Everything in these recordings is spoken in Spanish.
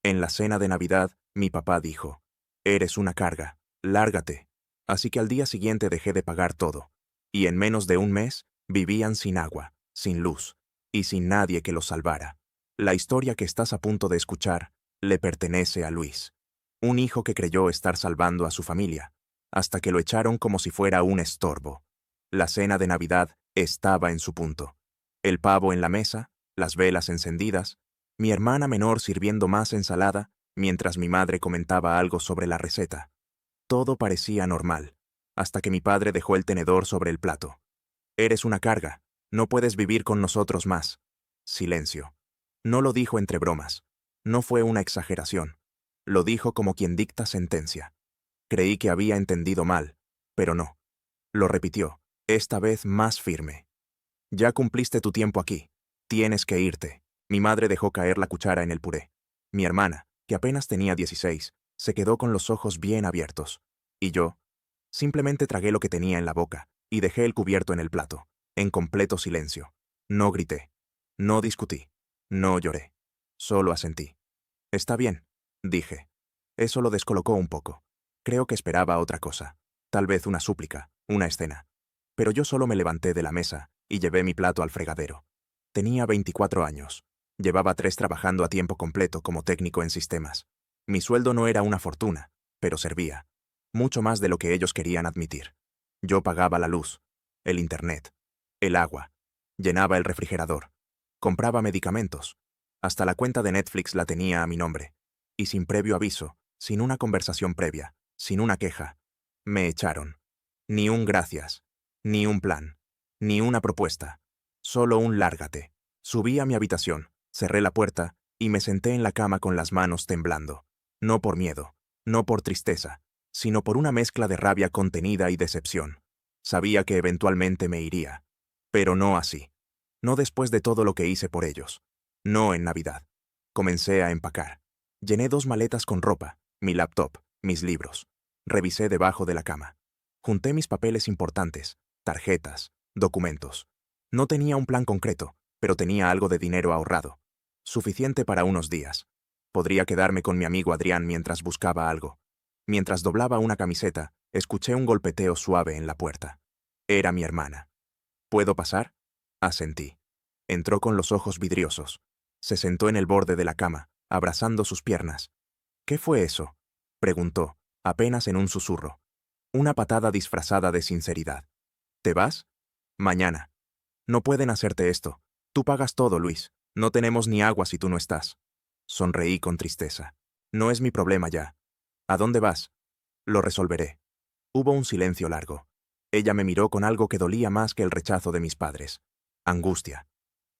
En la cena de Navidad, mi papá dijo, «Eres una carga, lárgate». Así que al día siguiente dejé de pagar todo. Y en menos de un mes, vivían sin agua, sin luz, y sin nadie que los salvara. La historia que estás a punto de escuchar le pertenece a Luis. Un hijo que creyó estar salvando a su familia, hasta que lo echaron como si fuera un estorbo. La cena de Navidad estaba en su punto. El pavo en la mesa, las velas encendidas, mi hermana menor sirviendo más ensalada, mientras mi madre comentaba algo sobre la receta. Todo parecía normal, hasta que mi padre dejó el tenedor sobre el plato. «Eres una carga, no puedes vivir con nosotros más». Silencio. No lo dijo entre bromas. No fue una exageración. Lo dijo como quien dicta sentencia. Creí que había entendido mal, pero no. Lo repitió, esta vez más firme. «Ya cumpliste tu tiempo aquí. Tienes que irte». Mi madre dejó caer la cuchara en el puré. Mi hermana, que apenas tenía 16, se quedó con los ojos bien abiertos. Y yo, simplemente tragué lo que tenía en la boca y dejé el cubierto en el plato, en completo silencio. No grité. No discutí. No lloré. Solo asentí. «Está bien», dije. Eso lo descolocó un poco. Creo que esperaba otra cosa. Tal vez una súplica, una escena. Pero yo solo me levanté de la mesa y llevé mi plato al fregadero. Tenía 24 años. Llevaba 3 trabajando a tiempo completo como técnico en sistemas. Mi sueldo no era una fortuna, pero servía. Mucho más de lo que ellos querían admitir. Yo pagaba la luz, el internet, el agua, llenaba el refrigerador, compraba medicamentos. Hasta la cuenta de Netflix la tenía a mi nombre. Y sin previo aviso, sin una conversación previa, sin una queja, me echaron. Ni un gracias, ni un plan, ni una propuesta. Solo un lárgate. Subí a mi habitación, cerré la puerta y me senté en la cama con las manos temblando. No por miedo, no por tristeza, sino por una mezcla de rabia contenida y decepción. Sabía que eventualmente me iría. Pero no así. No después de todo lo que hice por ellos. No en Navidad. Comencé a empacar. Llené 2 maletas con ropa, mi laptop, mis libros. Revisé debajo de la cama. Junté mis papeles importantes, tarjetas, documentos. No tenía un plan concreto, pero tenía algo de dinero ahorrado. Suficiente para unos días. Podría quedarme con mi amigo Adrián mientras buscaba algo. Mientras doblaba una camiseta, escuché un golpeteo suave en la puerta. Era mi hermana. «¿Puedo pasar?», asentí. Entró con los ojos vidriosos. Se sentó en el borde de la cama, abrazando sus piernas. «¿Qué fue eso?», preguntó, apenas en un susurro. Una patada disfrazada de sinceridad. «¿Te vas?». «Mañana». «No pueden hacerte esto. Tú pagas todo, Luis. No tenemos ni agua si tú no estás». Sonreí con tristeza. «No es mi problema ya». «¿A dónde vas?». «Lo resolveré». Hubo un silencio largo. Ella me miró con algo que dolía más que el rechazo de mis padres. Angustia.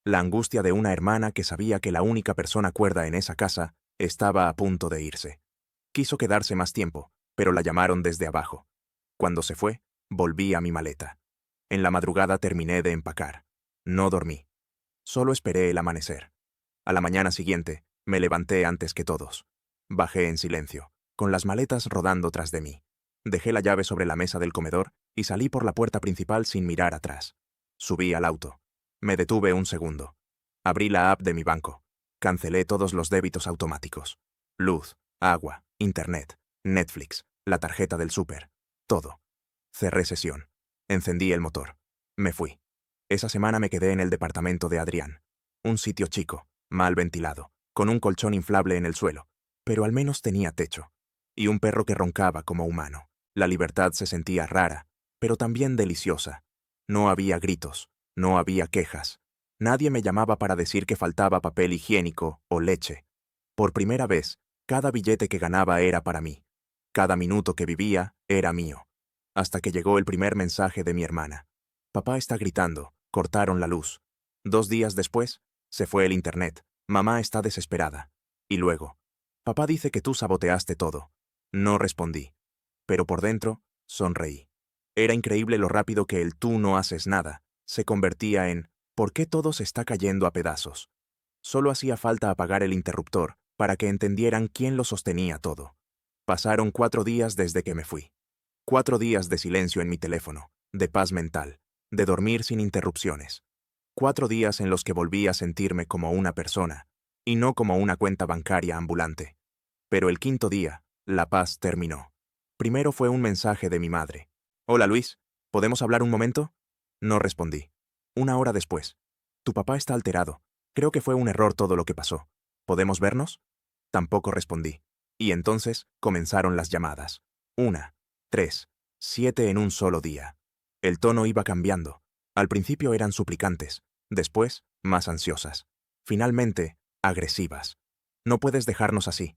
La angustia de una hermana que sabía que la única persona cuerda en esa casa estaba a punto de irse. Quiso quedarse más tiempo, pero la llamaron desde abajo. Cuando se fue, volví a mi maleta. En la madrugada terminé de empacar. No dormí. Solo esperé el amanecer. A la mañana siguiente, me levanté antes que todos. Bajé en silencio, con las maletas rodando tras de mí. Dejé la llave sobre la mesa del comedor y salí por la puerta principal sin mirar atrás. Subí al auto. Me detuve un segundo. Abrí la app de mi banco. Cancelé todos los débitos automáticos. Luz, agua, internet, Netflix, la tarjeta del súper. Todo. Cerré sesión. Encendí el motor. Me fui. Esa semana me quedé en el departamento de Adrián. Un sitio chico, mal ventilado, con un colchón inflable en el suelo, pero al menos tenía techo. Y un perro que roncaba como humano. La libertad se sentía rara, pero también deliciosa. No había gritos, no había quejas. Nadie me llamaba para decir que faltaba papel higiénico o leche. Por primera vez, cada billete que ganaba era para mí. Cada minuto que vivía era mío. Hasta que llegó el primer mensaje de mi hermana. «Papá está gritando, cortaron la luz». 2 días después, se fue el internet. Mamá está desesperada. Y luego, «Papá dice que tú saboteaste todo». No respondí. Pero por dentro, sonreí. Era increíble lo rápido que el «tú no haces nada» se convertía en «¿por qué todo se está cayendo a pedazos?». Solo hacía falta apagar el interruptor para que entendieran quién lo sostenía todo. Pasaron 4 días desde que me fui. 4 días de silencio en mi teléfono, de paz mental, de dormir sin interrupciones. 4 días en los que volví a sentirme como una persona, y no como una cuenta bancaria ambulante. Pero el quinto día, la paz terminó. Primero fue un mensaje de mi madre. «Hola Luis, ¿podemos hablar un momento?» No respondí. Una hora después. «Tu papá está alterado. Creo que fue un error todo lo que pasó. ¿Podemos vernos?» Tampoco respondí. Y entonces comenzaron las llamadas. 1, 3, 7 en un solo día. El tono iba cambiando. Al principio eran suplicantes, después más ansiosas. Finalmente, agresivas. «No puedes dejarnos así.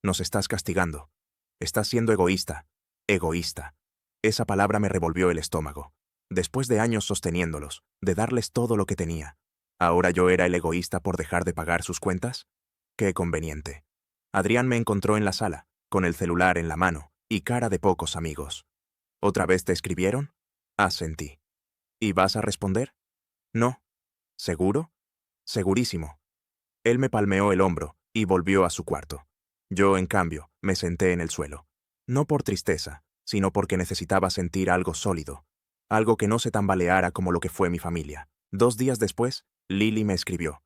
Nos estás castigando. Estás siendo egoísta. Egoísta». Esa palabra me revolvió el estómago. Después de años sosteniéndolos, de darles todo lo que tenía, ¿ahora yo era el egoísta por dejar de pagar sus cuentas? Qué conveniente. Adrián me encontró en la sala, con el celular en la mano y cara de pocos amigos. «¿Otra vez te escribieron?» Asentí. «¿Y vas a responder?» «No». «¿Seguro?» «Segurísimo». Él me palmeó el hombro y volvió a su cuarto. Yo, en cambio, me senté en el suelo. No por tristeza, sino porque necesitaba sentir algo sólido, algo que no se tambaleara como lo que fue mi familia. 2 días después, Lily me escribió.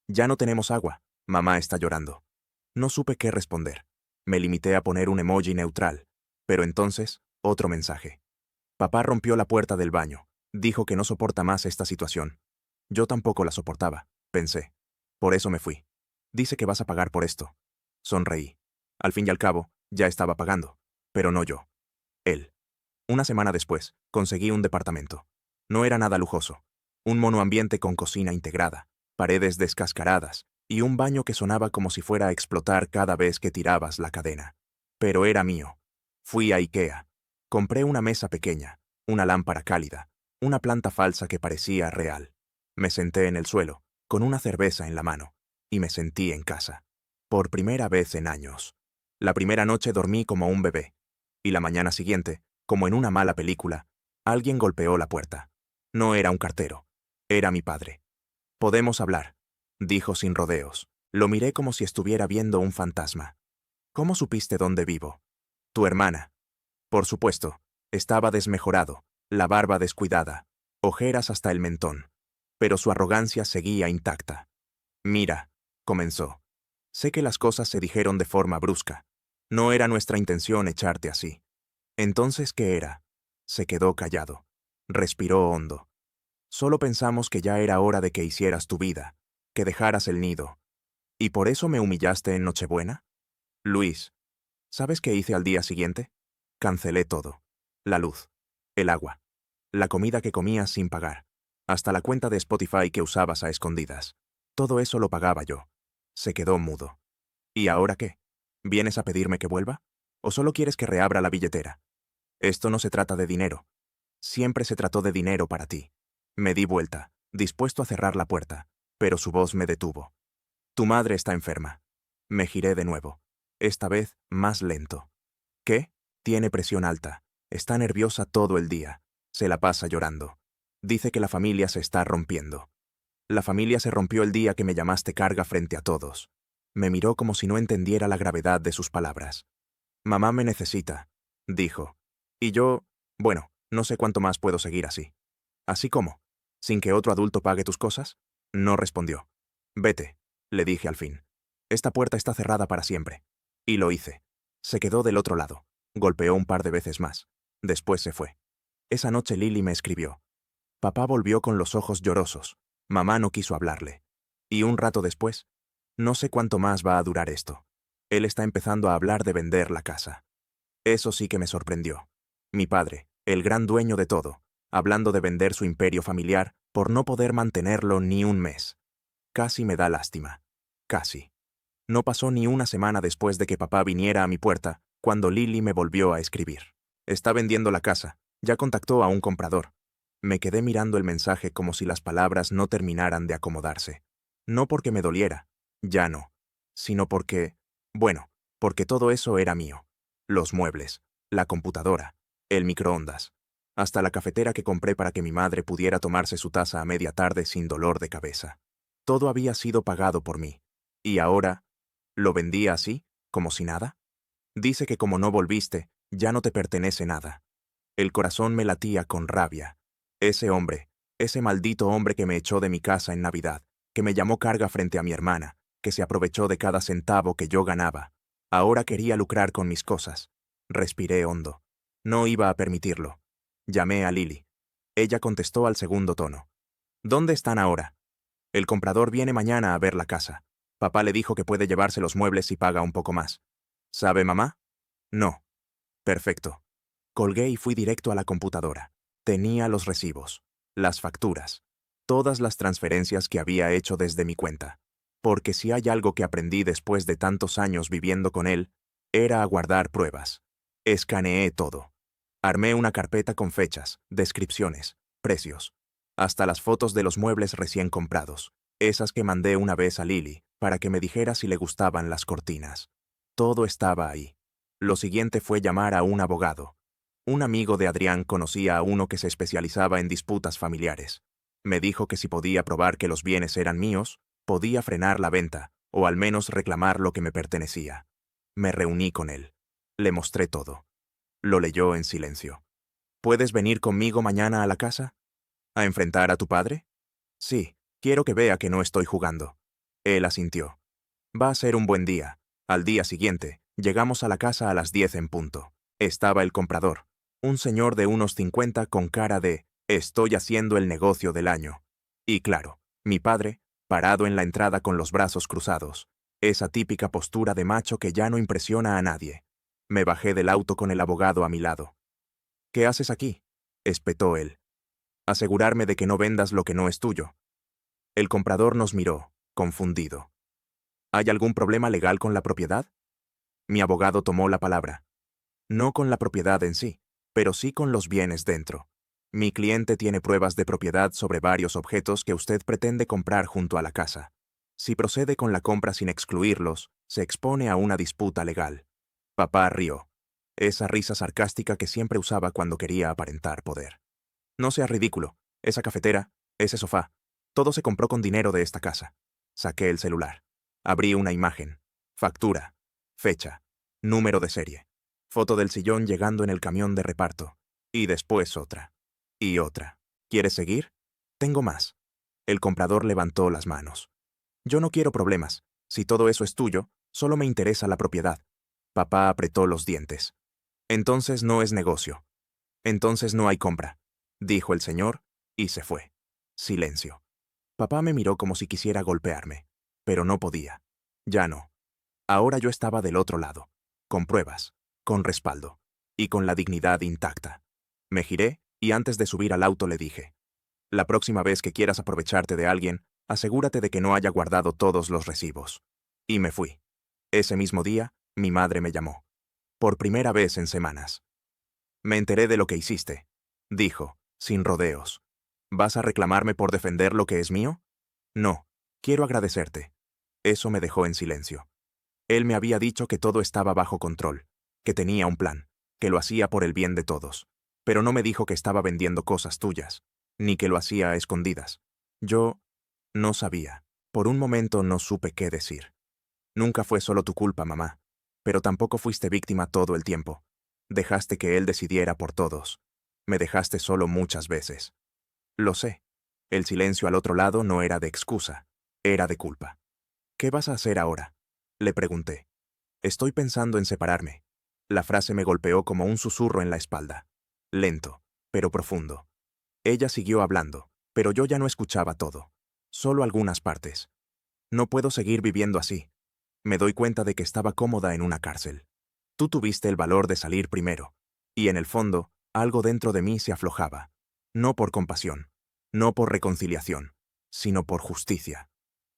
«Ya no tenemos agua. Mamá está llorando». No supe qué responder. Me limité a poner un emoji neutral. Pero entonces, otro mensaje. «Papá rompió la puerta del baño. Dijo que no soporta más esta situación». Yo tampoco la soportaba, pensé. Por eso me fui. «Dice que vas a pagar por esto». Sonreí. Al fin y al cabo, ya estaba pagando. Pero no yo. Él. Una semana después, conseguí un departamento. No era nada lujoso. Un monoambiente con cocina integrada, paredes descascaradas y un baño que sonaba como si fuera a explotar cada vez que tirabas la cadena. Pero era mío. Fui a IKEA. Compré una mesa pequeña, una lámpara cálida, una planta falsa que parecía real. Me senté en el suelo, con una cerveza en la mano, y me sentí en casa. Por primera vez en años. La primera noche dormí como un bebé, y la mañana siguiente, como en una mala película, alguien golpeó la puerta. No era un cartero, era mi padre. «Podemos hablar», dijo sin rodeos. Lo miré como si estuviera viendo un fantasma. «¿Cómo supiste dónde vivo?» «Tu hermana». Por supuesto, estaba desmejorado, la barba descuidada, ojeras hasta el mentón. Pero su arrogancia seguía intacta. «Mira», comenzó. «Sé que las cosas se dijeron de forma brusca. No era nuestra intención echarte así». «¿Entonces qué era?» Se quedó callado. Respiró hondo. «Solo pensamos que ya era hora de que hicieras tu vida, que dejaras el nido. ¿Y por eso me humillaste en Nochebuena?» «Luis, ¿sabes qué hice al día siguiente? Cancelé todo. La luz, el agua, la comida que comías sin pagar, hasta la cuenta de Spotify que usabas a escondidas. Todo eso lo pagaba yo». Se quedó mudo. «¿Y ahora qué? ¿Vienes a pedirme que vuelva? ¿O solo quieres que reabra la billetera?» «Esto no se trata de dinero. Siempre se trató de dinero para ti». Me di vuelta, dispuesto a cerrar la puerta, pero su voz me detuvo. «Tu madre está enferma». Me giré de nuevo, esta vez más lento. «¿Qué?» «Tiene presión alta. Está nerviosa todo el día. Se la pasa llorando. Dice que la familia se está rompiendo». «La familia se rompió el día que me llamaste carga frente a todos». Me miró como si no entendiera la gravedad de sus palabras. «Mamá me necesita», dijo. «Y yo, bueno, no sé cuánto más puedo seguir así». «¿Así cómo? ¿Sin que otro adulto pague tus cosas?» No respondió. «Vete», le dije al fin. «Esta puerta está cerrada para siempre». Y lo hice. Se quedó del otro lado. Golpeó un par de veces más. Después se fue. Esa noche Lily me escribió. Papá volvió con los ojos llorosos. Mamá no quiso hablarle. Y un rato después, no sé cuánto más va a durar esto. Él está empezando a hablar de vender la casa. Eso sí que me sorprendió. Mi padre, el gran dueño de todo, hablando de vender su imperio familiar por no poder mantenerlo ni un mes. Casi me da lástima. Casi. No pasó ni una semana después de que papá viniera a mi puerta, cuando Lily me volvió a escribir. Está vendiendo la casa. Ya contactó a un comprador. Me quedé mirando el mensaje como si las palabras no terminaran de acomodarse. No porque me doliera, ya no, sino porque, bueno, porque todo eso era mío. Los muebles, la computadora, el microondas, hasta la cafetera que compré para que mi madre pudiera tomarse su taza a media tarde sin dolor de cabeza. Todo había sido pagado por mí. Y ahora, ¿lo vendía así, como si nada? Dice que como no volviste, ya no te pertenece nada. El corazón me latía con rabia. Ese hombre, ese maldito hombre que me echó de mi casa en Navidad, que me llamó carga frente a mi hermana, que se aprovechó de cada centavo que yo ganaba. Ahora quería lucrar con mis cosas. Respiré hondo. No iba a permitirlo. Llamé a Lily. Ella contestó al segundo tono. ¿Dónde están ahora? El comprador viene mañana a ver la casa. Papá le dijo que puede llevarse los muebles si paga un poco más. ¿Sabe mamá? No. Perfecto. Colgué y fui directo a la computadora. Tenía los recibos, las facturas, todas las transferencias que había hecho desde mi cuenta. Porque si hay algo que aprendí después de tantos años viviendo con él, era a guardar pruebas. Escaneé todo. Armé una carpeta con fechas, descripciones, precios, hasta las fotos de los muebles recién comprados, esas que mandé una vez a Lily, para que me dijera si le gustaban las cortinas. Todo estaba ahí. Lo siguiente fue llamar a un abogado. Un amigo de Adrián conocía a uno que se especializaba en disputas familiares. Me dijo que si podía probar que los bienes eran míos, podía frenar la venta, o al menos reclamar lo que me pertenecía. Me reuní con él. Le mostré todo. Lo leyó en silencio. ¿Puedes venir conmigo mañana a la casa? ¿A enfrentar a tu padre? Sí, quiero que vea que no estoy jugando. Él asintió. Va a ser un buen día. Al día siguiente, llegamos a la casa a las 10 en punto. Estaba el comprador, un señor de unos 50 con cara de «estoy haciendo el negocio del año». Y claro, mi padre, parado en la entrada con los brazos cruzados, esa típica postura de macho que ya no impresiona a nadie. Me bajé del auto con el abogado a mi lado. «¿Qué haces aquí?», espetó él. «Asegurarme de que no vendas lo que no es tuyo». El comprador nos miró, confundido. ¿Hay algún problema legal con la propiedad? Mi abogado tomó la palabra. No con la propiedad en sí, pero sí con los bienes dentro. Mi cliente tiene pruebas de propiedad sobre varios objetos que usted pretende comprar junto a la casa. Si procede con la compra sin excluirlos, se expone a una disputa legal. Papá rió. Esa risa sarcástica que siempre usaba cuando quería aparentar poder. No sea ridículo. Esa cafetera, ese sofá, todo se compró con dinero de esta casa. Saqué el celular. Abrí una imagen. Factura. Fecha. Número de serie. Foto del sillón llegando en el camión de reparto. Y después otra. Y otra. ¿Quieres seguir? Tengo más. El comprador levantó las manos. Yo no quiero problemas. Si todo eso es tuyo, solo me interesa la propiedad. Papá apretó los dientes. Entonces no es negocio. Entonces no hay compra, dijo el señor, y se fue. Silencio. Papá me miró como si quisiera golpearme, pero no podía. Ya no. Ahora yo estaba del otro lado, con pruebas, con respaldo, y con la dignidad intacta. Me giré, y antes de subir al auto le dije, la próxima vez que quieras aprovecharte de alguien, asegúrate de que no haya guardado todos los recibos. Y me fui. Ese mismo día, mi madre me llamó. Por primera vez en semanas. Me enteré de lo que hiciste, dijo, sin rodeos. ¿Vas a reclamarme por defender lo que es mío? No, quiero agradecerte. Eso me dejó en silencio. Él me había dicho que todo estaba bajo control, que tenía un plan, que lo hacía por el bien de todos, pero no me dijo que estaba vendiendo cosas tuyas, ni que lo hacía a escondidas. Yo no sabía. Por un momento no supe qué decir. Nunca fue solo tu culpa, mamá, pero tampoco fuiste víctima todo el tiempo. Dejaste que él decidiera por todos. Me dejaste solo muchas veces. Lo sé. El silencio al otro lado no era de excusa, era de culpa. ¿Qué vas a hacer ahora?, le pregunté. Estoy pensando en separarme. La frase me golpeó como un susurro en la espalda. Lento, pero profundo. Ella siguió hablando, pero yo ya no escuchaba todo. Solo algunas partes. No puedo seguir viviendo así. Me doy cuenta de que estaba cómoda en una cárcel. Tú tuviste el valor de salir primero. Y en el fondo, algo dentro de mí se aflojaba. No por compasión, no por reconciliación, sino por justicia.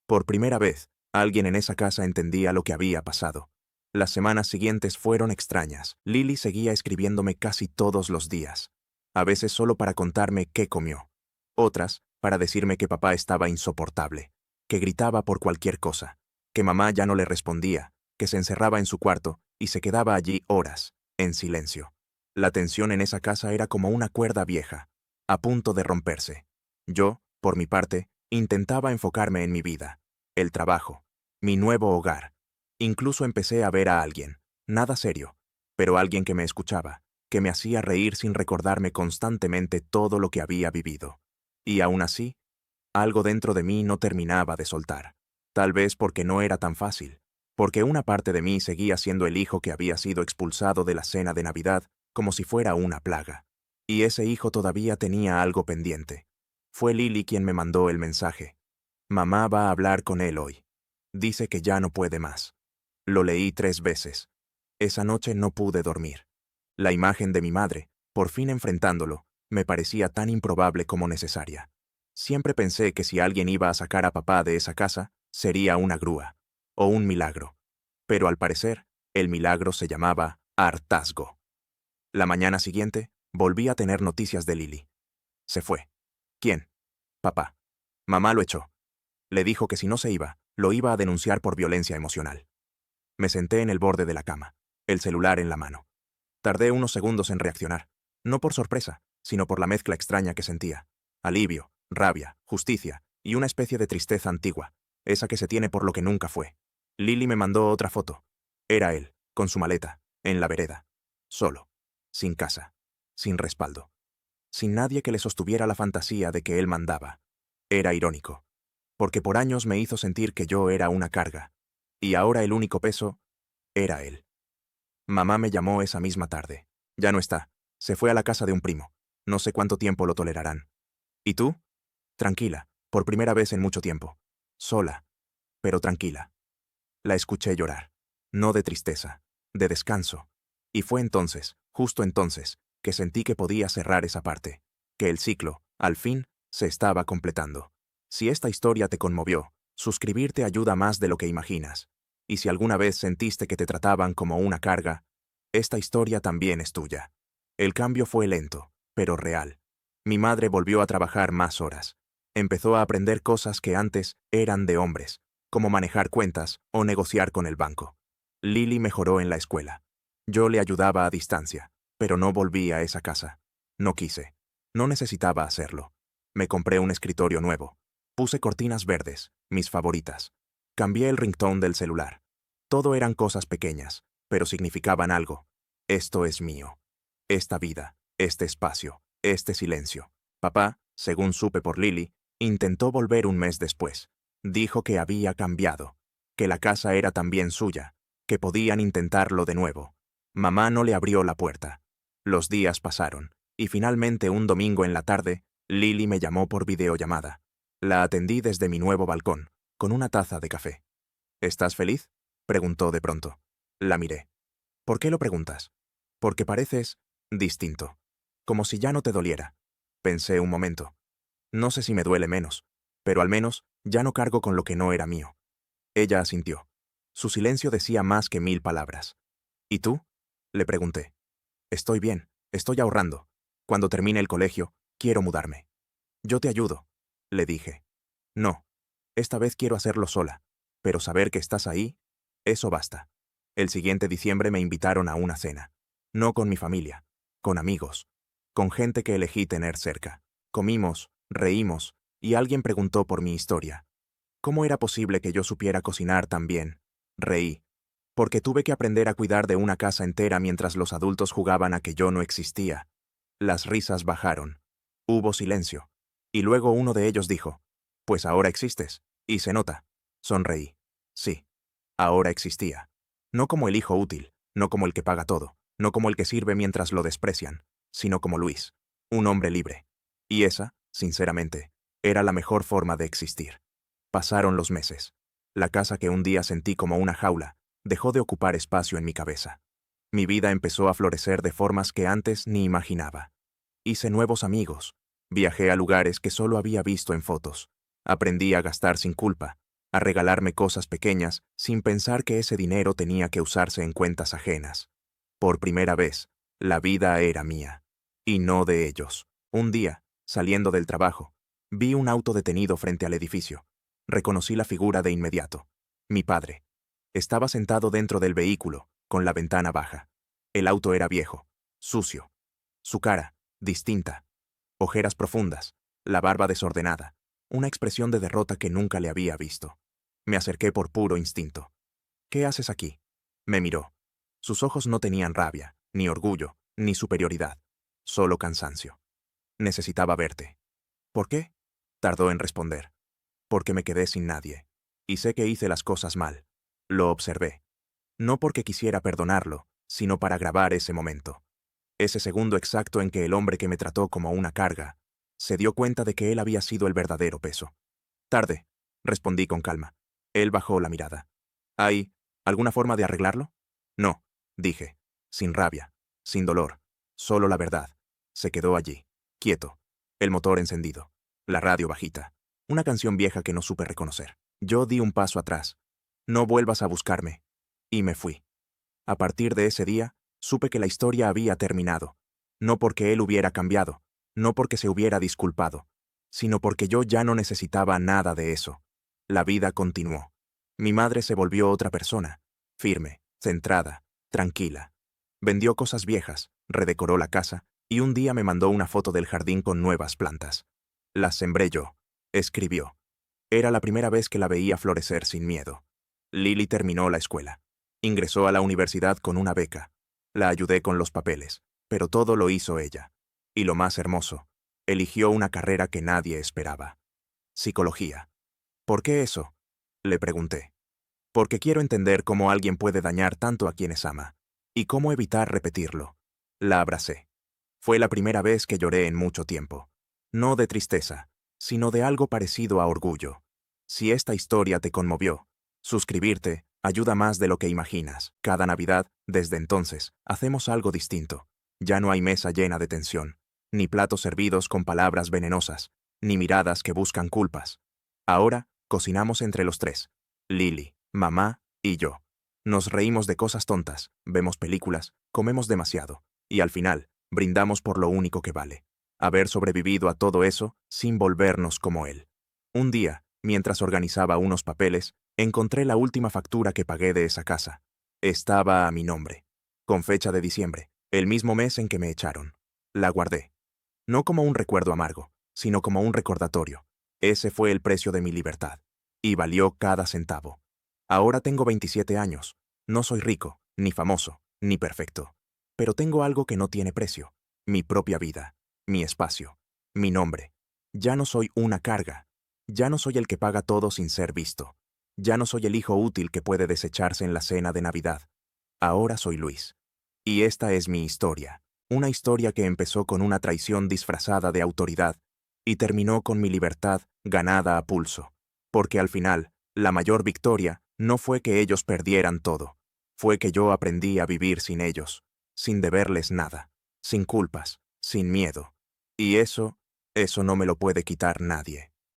Por primera vez, alguien en esa casa entendía lo que había pasado. Las semanas siguientes fueron extrañas. Lily seguía escribiéndome casi todos los días. A veces solo para contarme qué comió. Otras, para decirme que papá estaba insoportable, que gritaba por cualquier cosa, que mamá ya no le respondía, que se encerraba en su cuarto y se quedaba allí horas, en silencio. La tensión en esa casa era como una cuerda vieja, a punto de romperse. Yo, por mi parte, intentaba enfocarme en mi vida, el trabajo, mi nuevo hogar. Incluso empecé a ver a alguien, nada serio, pero alguien que me escuchaba, que me hacía reír sin recordarme constantemente todo lo que había vivido. Y aún así, algo dentro de mí no terminaba de soltar. Tal vez porque no era tan fácil. porque una parte de mí seguía siendo el hijo que había sido expulsado de la cena de Navidad como si fuera una plaga. Y ese hijo todavía tenía algo pendiente. Fue Lily quien me mandó el mensaje. Mamá va a hablar con él hoy. Dice que ya no puede más. Lo leí 3 veces. Esa noche no pude dormir. La imagen de mi madre, por fin enfrentándolo, me parecía tan improbable como necesaria. Siempre pensé que si alguien iba a sacar a papá de esa casa, sería una grúa, o un milagro. Pero al parecer, el milagro se llamaba hartazgo. La mañana siguiente, volví a tener noticias de Lily. Se fue. ¿Quién? Papá. Mamá lo echó. Le dijo que si no se iba, lo iba a denunciar por violencia emocional. Me senté en el borde de la cama, el celular en la mano. Tardé unos segundos en reaccionar, no por sorpresa, sino por la mezcla extraña que sentía. Alivio, rabia, justicia y una especie de tristeza antigua, esa que se tiene por lo que nunca fue. Lily me mandó otra foto. Era él, con su maleta, en la vereda. Solo. Sin casa. Sin respaldo. Sin nadie que le sostuviera la fantasía de que él mandaba. Era irónico. Porque por años me hizo sentir que yo era una carga. Y ahora el único peso era él. Mamá me llamó esa misma tarde. Ya no está. Se fue a la casa de un primo. No sé cuánto tiempo lo tolerarán. ¿Y tú? Tranquila, por primera vez en mucho tiempo. Sola, pero tranquila. La escuché llorar. No de tristeza, de descanso. Y fue entonces, justo entonces, que sentí que podía cerrar esa parte. Que el ciclo, al fin, se estaba completando. Si esta historia te conmovió, suscribirte ayuda más de lo que imaginas. Y si alguna vez sentiste que te trataban como una carga, esta historia también es tuya. El cambio fue lento, pero real. Mi madre volvió a trabajar más horas. Empezó a aprender cosas que antes eran de hombres, como manejar cuentas o negociar con el banco. Lily mejoró en la escuela. Yo le ayudaba a distancia, pero no volví a esa casa. No quise. No necesitaba hacerlo. Me compré un escritorio nuevo. Puse cortinas verdes, mis favoritas. Cambié el ringtone del celular. Todo eran cosas pequeñas, pero significaban algo. Esto es mío. Esta vida, este espacio, este silencio. Papá, según supe por Lily, intentó volver un mes después. Dijo que había cambiado, que la casa era también suya, que podían intentarlo de nuevo. Mamá no le abrió la puerta. Los días pasaron, y finalmente un domingo en la tarde, Lily me llamó por videollamada. La atendí desde mi nuevo balcón, con una taza de café. ¿Estás feliz?, preguntó de pronto. La miré. ¿Por qué lo preguntas? Porque pareces distinto. Como si ya no te doliera. Pensé un momento. No sé si me duele menos, pero al menos ya no cargo con lo que no era mío. Ella asintió. Su silencio decía más que 1000 palabras. ¿Y tú?, le pregunté. Estoy bien, estoy ahorrando. Cuando termine el colegio, quiero mudarme. Yo te ayudo, le dije. No, esta vez quiero hacerlo sola, pero saber que estás ahí, eso basta. El siguiente diciembre me invitaron a una cena. No con mi familia, con amigos, con gente que elegí tener cerca. Comimos, reímos, y alguien preguntó por mi historia. ¿Cómo era posible que yo supiera cocinar tan bien? Reí. Porque tuve que aprender a cuidar de una casa entera mientras los adultos jugaban a que yo no existía. Las risas bajaron. Hubo silencio. Y luego uno de ellos dijo, pues ahora existes. Y se nota. Sonreí. Sí. Ahora existía. No como el hijo útil, no como el que paga todo, no como el que sirve mientras lo desprecian, sino como Luis, un hombre libre. Y esa, sinceramente, era la mejor forma de existir. Pasaron los meses. La casa que un día sentí como una jaula, dejó de ocupar espacio en mi cabeza. Mi vida empezó a florecer de formas que antes ni imaginaba. Hice nuevos amigos. Viajé a lugares que solo había visto en fotos. Aprendí a gastar sin culpa, a regalarme cosas pequeñas sin pensar que ese dinero tenía que usarse en cuentas ajenas. Por primera vez, la vida era mía, y no de ellos. Un día, saliendo del trabajo, vi un auto detenido frente al edificio. Reconocí la figura de inmediato. Mi padre. Estaba sentado dentro del vehículo, con la ventana baja. El auto era viejo, sucio. Su cara, distinta. Ojeras profundas, la barba desordenada, una expresión de derrota que nunca le había visto. Me acerqué por puro instinto. ¿Qué haces aquí? Me miró. Sus ojos no tenían rabia, ni orgullo, ni superioridad, solo cansancio. Necesitaba verte. ¿Por qué? Tardó en responder. Porque me quedé sin nadie. Y sé que hice las cosas mal. Lo observé. No porque quisiera perdonarlo, sino para grabar ese momento. Ese segundo exacto en que el hombre que me trató como una carga se dio cuenta de que él había sido el verdadero peso. Tarde, respondí con calma. Él bajó la mirada. ¿Hay alguna forma de arreglarlo? No, dije, sin rabia, sin dolor, solo la verdad. Se quedó allí, quieto, el motor encendido, la radio bajita, una canción vieja que no supe reconocer. Yo di un paso atrás. No vuelvas a buscarme. Y me fui. A partir de ese día, supe que la historia había terminado. No porque él hubiera cambiado, no porque se hubiera disculpado, sino porque yo ya no necesitaba nada de eso. La vida continuó. Mi madre se volvió otra persona, firme, centrada, tranquila. Vendió cosas viejas, redecoró la casa, y un día me mandó una foto del jardín con nuevas plantas. Las sembré yo, escribió. Era la primera vez que la veía florecer sin miedo. Lily terminó la escuela. Ingresó a la universidad con una beca. La ayudé con los papeles, pero todo lo hizo ella. Y lo más hermoso, eligió una carrera que nadie esperaba. Psicología. ¿Por qué eso? Le pregunté. Porque quiero entender cómo alguien puede dañar tanto a quienes ama, y cómo evitar repetirlo. La abracé. Fue la primera vez que lloré en mucho tiempo. No de tristeza, sino de algo parecido a orgullo. Si esta historia te conmovió, suscribirte ayuda más de lo que imaginas. Cada Navidad, desde entonces, hacemos algo distinto. Ya no hay mesa llena de tensión, ni platos servidos con palabras venenosas, ni miradas que buscan culpas. Ahora, cocinamos entre los tres. Lily, mamá y yo. Nos reímos de cosas tontas, vemos películas, comemos demasiado, y al final, brindamos por lo único que vale. Haber sobrevivido a todo eso sin volvernos como él. Un día, mientras organizaba unos papeles, encontré la última factura que pagué de esa casa. Estaba a mi nombre, con fecha de diciembre, el mismo mes en que me echaron. La guardé. No como un recuerdo amargo, sino como un recordatorio. Ese fue el precio de mi libertad. Y valió cada centavo. Ahora tengo 27 años. No soy rico, ni famoso, ni perfecto. Pero tengo algo que no tiene precio. Mi propia vida, mi espacio, mi nombre. Ya no soy una carga. Ya no soy el que paga todo sin ser visto. Ya no soy el hijo útil que puede desecharse en la cena de Navidad. Ahora soy Luis. Y esta es mi historia. Una historia que empezó con una traición disfrazada de autoridad y terminó con mi libertad ganada a pulso. Porque al final, la mayor victoria no fue que ellos perdieran todo. Fue que yo aprendí a vivir sin ellos, sin deberles nada, sin culpas, sin miedo. Y eso no me lo puede quitar nadie.